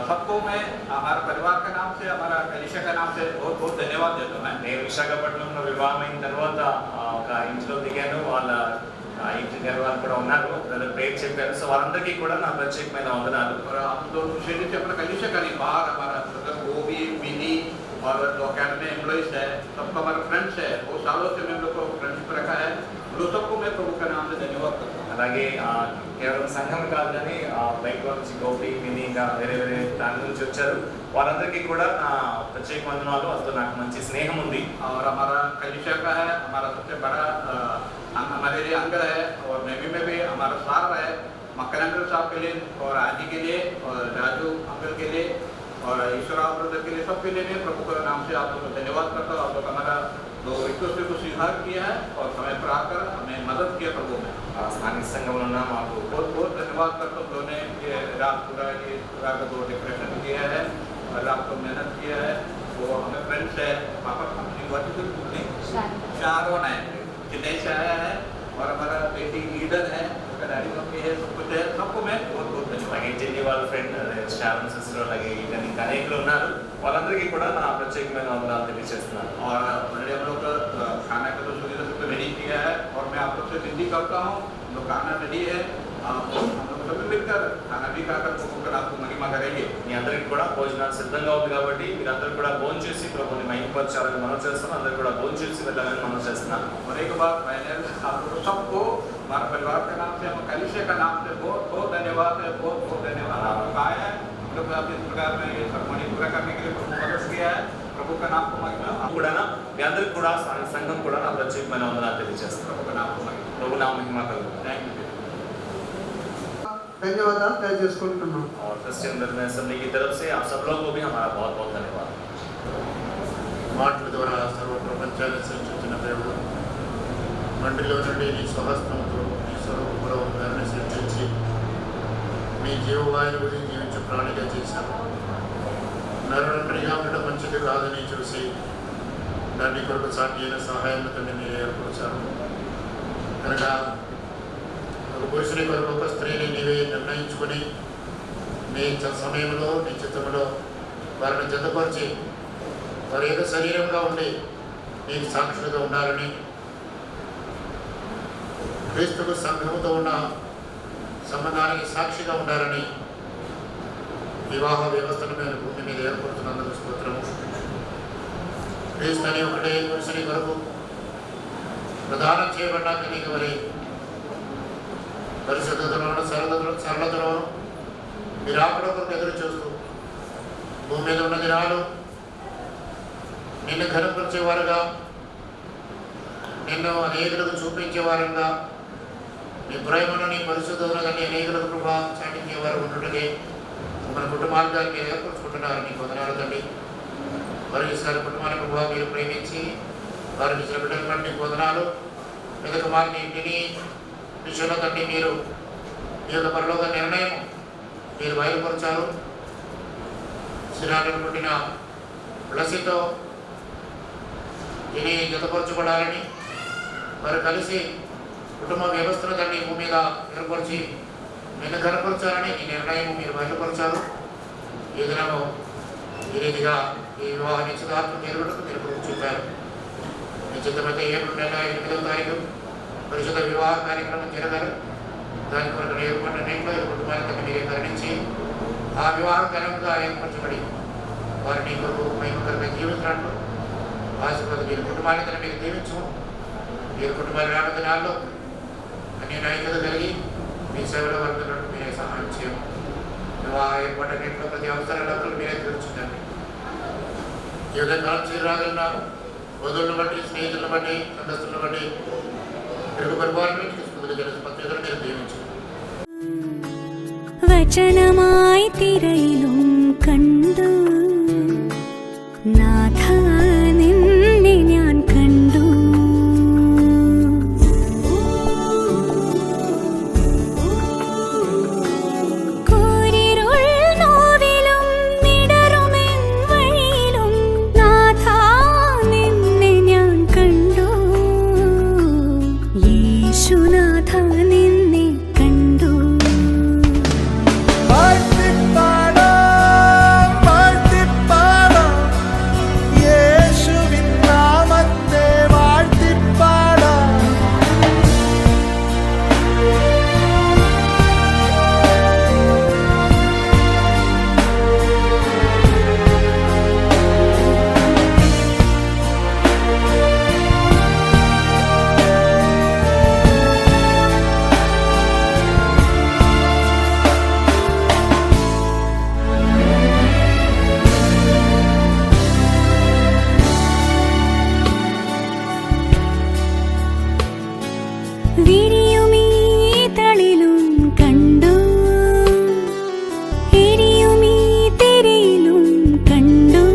सबको मैं हमारे परिवार का नाम से हमारा कलिशा का नाम से बहुत बहुत धन्यवाद देता हूँ. నేను విశాఖపట్నంలో వివాహం అయిన తర్వాత ఒక ఇంట్లో దిగాను. వాళ్ళ ఇంటి గారు వాళ్ళు కూడా ఉన్నారు. బ్రదర్ పేరు చెప్పారు. సో వాళ్ళందరికీ కూడా నా ప్రత్యేకమైన వందనాలు. और हम दोनों शरीर से अपना कलिशा का नहीं बाहर हमारा ब्रदर गोभी मिनी और जो अकेडमी एम्प्लॉइज है सबका हमारा फ्रेंड्स है. वो सालों से मैं हम लोग को फ्रेंड्स रखा है. उन सबको मैं प्रभु का नाम से धन्यवाद करता हूँ. అలాగే కేవలం సంఘం కాదు కానీ బయట నుంచి గోపి మినీ ఇంకా వేరే వేరే దాని నుంచి వచ్చారు. వాళ్ళందరికీ కూడా నా ప్రత్యేక వందనాలు. వాళ్ళతో నాకు మంచి స్నేహం ఉంది. और हमारा कलिशा का है हमारा सबसे बड़ा हमारे लिए अंकल है और नेवी में भी हमारा सार है मक्कन अंकल साहब के लिए और आजी के लिए और राजू अंकल के लिए और ईश्वरा ब्रदर के लिए सबके लिए मैं प्रभु के नाम से आप लोग को धन्यवाद करता हूँ. आप लोग हमारा दो एक दूसरे को स्वीकार किया है और समय पर आकर हमें मदद किया प्रभु में. స్థానిక సంఘంలో ఉన్న మాకు बहुत बहुत धन्यवाद करता हूँ. दोनों ये रात पूरा का दो डेकोरेशन किया है और रात को मेहनत किया है. वो हमें फ्रेंड्स है पापा अपनी शारोन है चिन्नई से आया है और हमारा बेटी ईडन है डैडी मम्मी है सब कुछ है. सबको मैं बहुत बहुत धन्यवाद. అలాగే చెల్లి వాళ్ళ ఫ్రెండ్ శ్రావణ్ సిస్టర్ అలాగే ఇంకా అనేకులు ఉన్నారు. వాళ్ళందరికీ కూడా నా ప్రత్యేకమైన వందనాలు తెలియజేస్తున్నాను. और ऑलरेडी हम लोग खाना का तो सुविधा सबको रेडी किया है और मैं आप लोग से विनती करता हूँ हम लोग खाना रेडी है. हम लोग सभी मिलकर खाना भी खाकर प्रभु का नाम को महिमा करेंगे. మీ అందరికీ కూడా భోజనాలు సిద్ధంగా ఉంది కాబట్టి మీరందరూ కూడా భోజనం చేసి ప్రభుని మహిమపరచాలని మనం చేస్తున్నాం. అందరూ కూడా భోజనం చేసి వెళ్ళాలని మనం చేస్తున్నాం. और एक बात मैंने आप लोग सबको हमारे परिवार के नाम से हम कलिशे का नाम से बहुत बहुत धन्यवाद है. बहुत बहुत धन्यवाद. आप लोग आए हैं हम लोग इस प्रकार में ये सेरेमनी पूरा करने के लिए प्रभु मदद किया है. प्रभु का नाम को महिमा కూడా మీ అందరికి కూడా సంఘం కూడా నా ప్రత్యేకమైన వందనాలు తెలియజేస్తున్నాం. प्रभु का नाम को महिमा. ప్రభు నా మహిమ కలుగును. Thank you. ధన్యవాదాలు తెలియజేసుకుంటున్నాం. और क्रिश्चियन धर्म असेंबली की तरफ से आप सब लोगों को भी हमारा बहुत बहुत धन्यवाद. మాటల ద్వారా సర్వప్రపంచాన్ని సృష్టించిన దేవుడు మండిలో నుండి నీ స్వహస్తంతో నీ స్వరూపంలో దాన్ని సృష్టించి మీ జీవవాయువు గురించి జీవించే ప్రాణిగా చేశారు. నరుడంటరిగా ఉండడం మంచిది కాదని చూసి దాన్ని కొరకు సాటి అయిన సహాయంతో మీరు ఏర్పరిచారు. కనుక ఒక పురుషుని కొరకు ఒక స్త్రీని నీవే నిర్ణయించుకొని నీ సమయంలో నీ చిత్తంలో వారిని జతపరిచి వారి యొక్క శరీరంగా ఉండి నీకు సాక్షులుగా ఉండాలని క్రీస్తుకు సంఘముతో ఉన్న సంబంధానికి సాక్షిగా ఉండాలని వివాహ వ్యవస్థను మేము భూమి మీద ఏర్పడుతున్నందుకు స్తోత్రము. క్రీస్తు అని ఒకటే పురుషుని కొరకు ప్రదానం చేయబడ్డా కలిగి వరి పరిశుద్ధతలోను సరళతలోను మీరు ఆపడ కొరకు ఎదురు చూస్తూ భూమి మీద ఉన్న దినాలు నిన్ను ఘనపరిచేవారుగా నిన్ను అనేకులకు చూపించేవారుగా నీ ప్రేమను నీ పరిశుద్ధతను కానీ అనేకులకు కృప చాటించేవారు ఉంటుంటే మన కుటుంబాలుగా మీరు ఏర్పరచుకుంటున్నారు. నీ వందనాలు తండ్రి. మరి ఈసారి కుటుంబాల ప్రభావ మీరు ప్రేమించి వారికి ఇచ్చిన బిడ్డలు బట్టి వందనాలు. ఎదుక వారిని ఇంటిని విషయంలో తండ్రి మీరు మీ యొక్క పరలోక నిర్ణయం మీరు బయలుపరిచారు. శిరాలను పుట్టిన ప్లసితో దీన్ని జతపరచబడాలని వారు కలిసి కుటుంబ వ్యవస్థను తండ్రి భూమి మీద ఏర్పరిచి నిన్ను కనపరచాలని ఈ నిర్ణయం మీరు బయలుపరిచారు. ఈ దినము ఈ రీతిగా ఈ వివాహ నిశ్చితార్థం జరుగుటకు మీరు చూపారు. నిశ్చితమైతే ఏప్రిల్ నెల 8వ తారీఖు పరిశుద్ధ వివాహ కార్యక్రమం జరగాలి. దాని కొరకు ఏర్పడిన నేట్లో ఈ కుటుంబానికి మీరే కరుణించి ఆ వివాహ ఘనంగా ఏర్పరచబడి వారిని కొరకు మహిమకరంగా జీవించినట్లు ఆశీర్వాదం మీరు కుటుంబానికి మీరు దీవించు. మీరు కుటుంబాన్ని రాను దినాల్లో అన్ని నైతికత కలిగి మీ సేవలో వర్తున్నట్టు మీరే సహాయం చేయము. వివాహ ఏర్పడిన నేట్లో ప్రతి అవసరాలకు మీరే తీర్చుందండి. ఈ విధంగా చిరురాగలున్నారు వధువులను బట్టి స్నేహితులను బట్టి సందస్తులను బట్టి ఇరుగు పరివారం పత్రికలు మీరు దీవించు. വചനമായി തിരയിലും കണ്ടു നാഥ നിന്നെ ഞാൻ കണ്ടു കൂരിരുൾ നോവിലും നിടറുമെൻ വഴിയിലും നാഥ നിന്നെ ഞാൻ കണ്ടു യേശുനാഥ നിന്നെ കണ്ടു വിരിയുമീ തളിലും കണ്ടു എരിയുമീ തിരയിലും കണ്ടു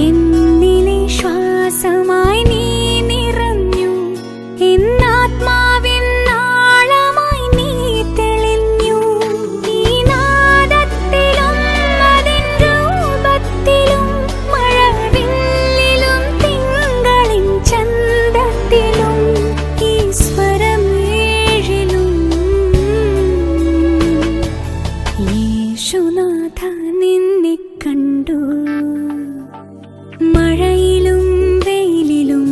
എന്നിലെ ശ്വാസമായി നീ നിറഞ്ഞു എന്നാത്മാവിൻ നാളമായി നീ തെളിഞ്ഞു ഈ നാദത്തിലും അതിൻ രൂപത്തിലും മഴവില്ലിലും തിങ്കളിൻ ചന്തത്തിലും യേശുനാഥ നിന്നെ കണ്ടു മഴയിലും വെയിലിലും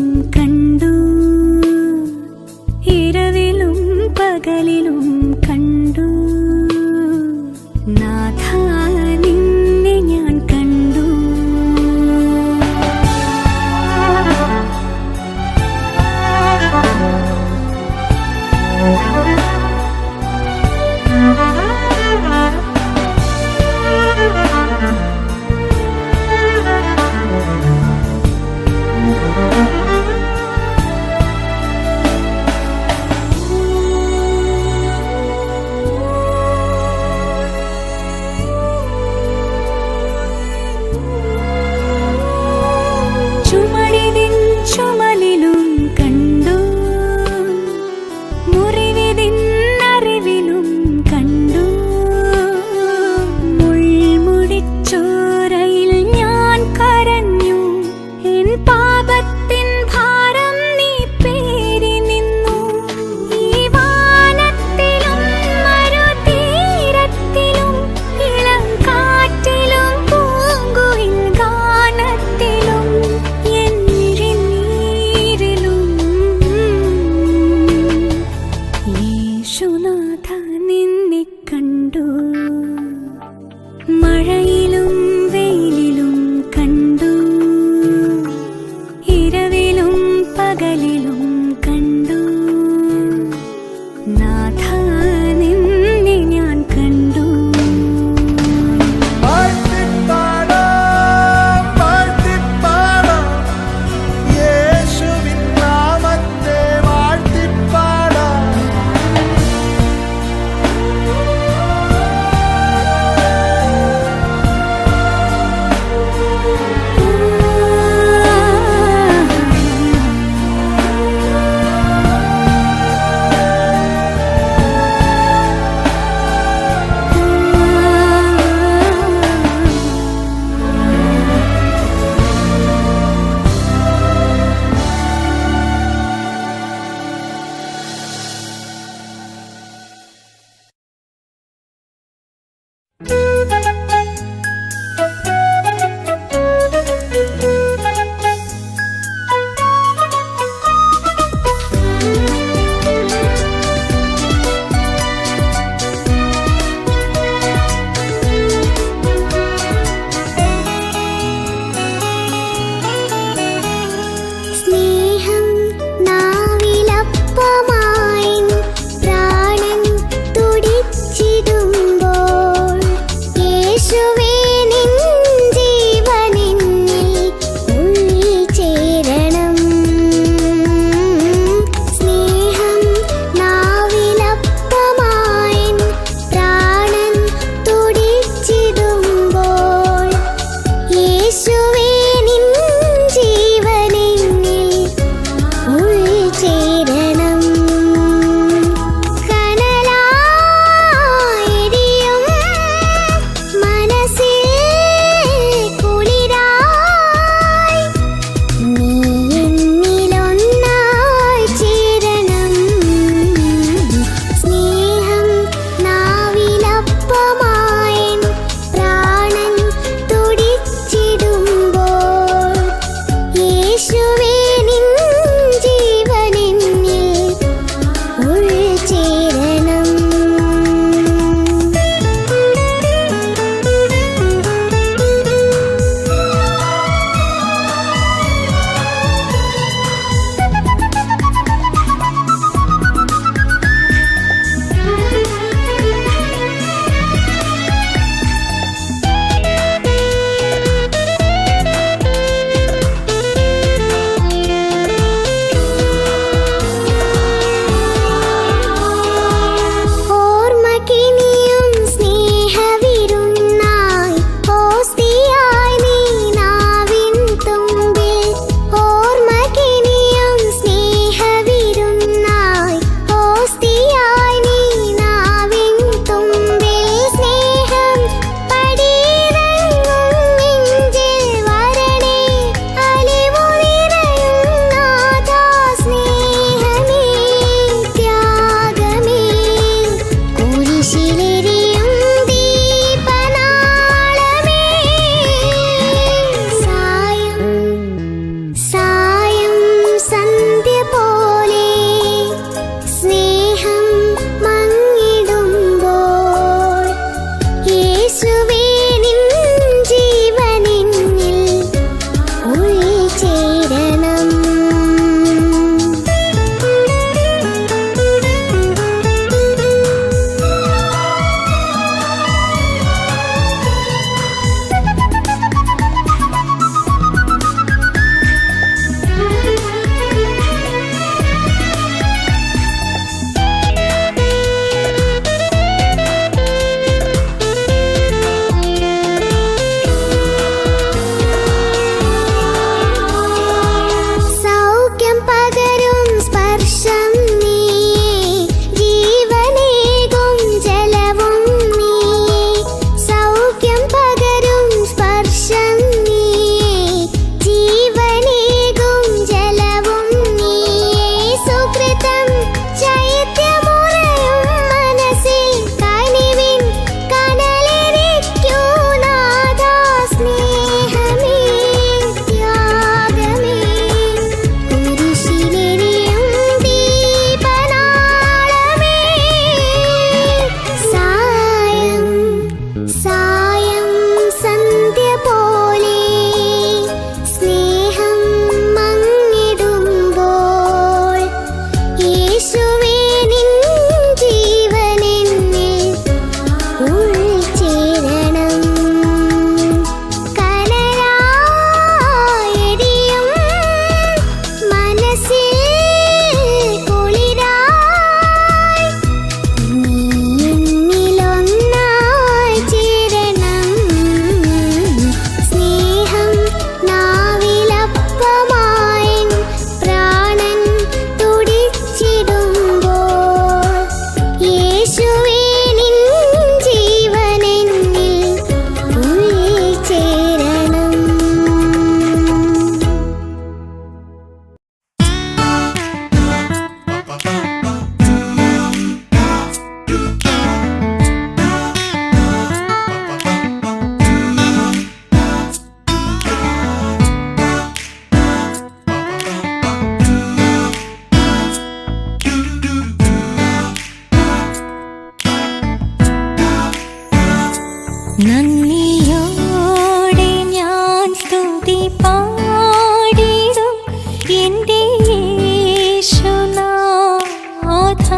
യേശുനാഥ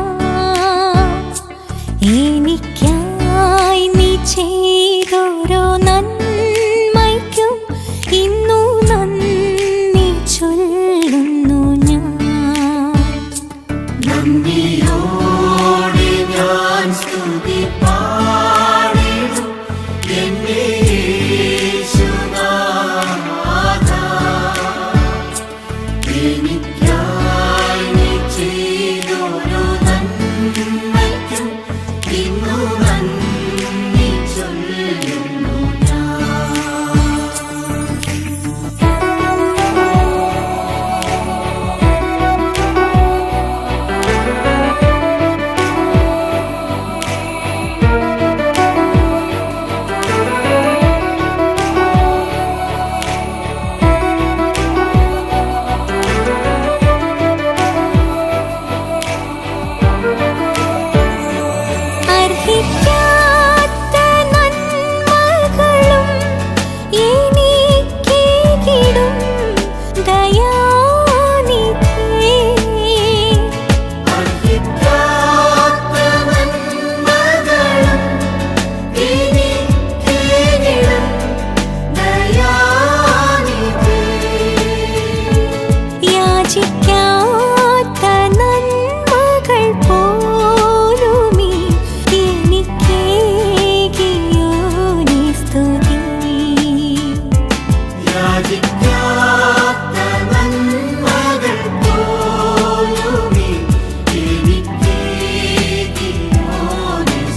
എനിക്കായി നീ ചെയ്തോരോ നന്മയ്ക്കും ഇന്നു നന്ദി ചൊല്ലുന്നു ഞാൻ. നന്ദിയോടെ ഞാൻ സ്തുതി പാടിടും എന്റെ യേശുനാഥ. എനിക്കായി നീ ചെയ്തോരോ നന്മയ്ക്കും ഇന്നു നന്ദി ചൊല്ലുന്നു ഞാൻ. അർഹിക്കാത്ത നന്മകളും എനിക്കേകിടും ദയാനിധി. അർഹിക്കാത്ത നന്മകളും എനിക്കേകിടും ദയാനിധി. യാചിക്കാത്ത നന്മകൾ പോലുമീ എനിക്കേകിയോനി സ്തുതി. യാചിക്കാത്ത നന്മകൾ പോലുമീ എനിക്കേകിയോനി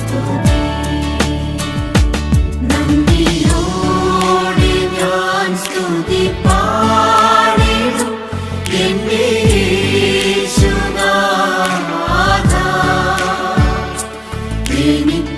സ്തുതി. നന്ദിയോടെ ഞാൻ സ്തുതി പാടിടും എന്റെ യേശുനാഥ. എനിക്ക്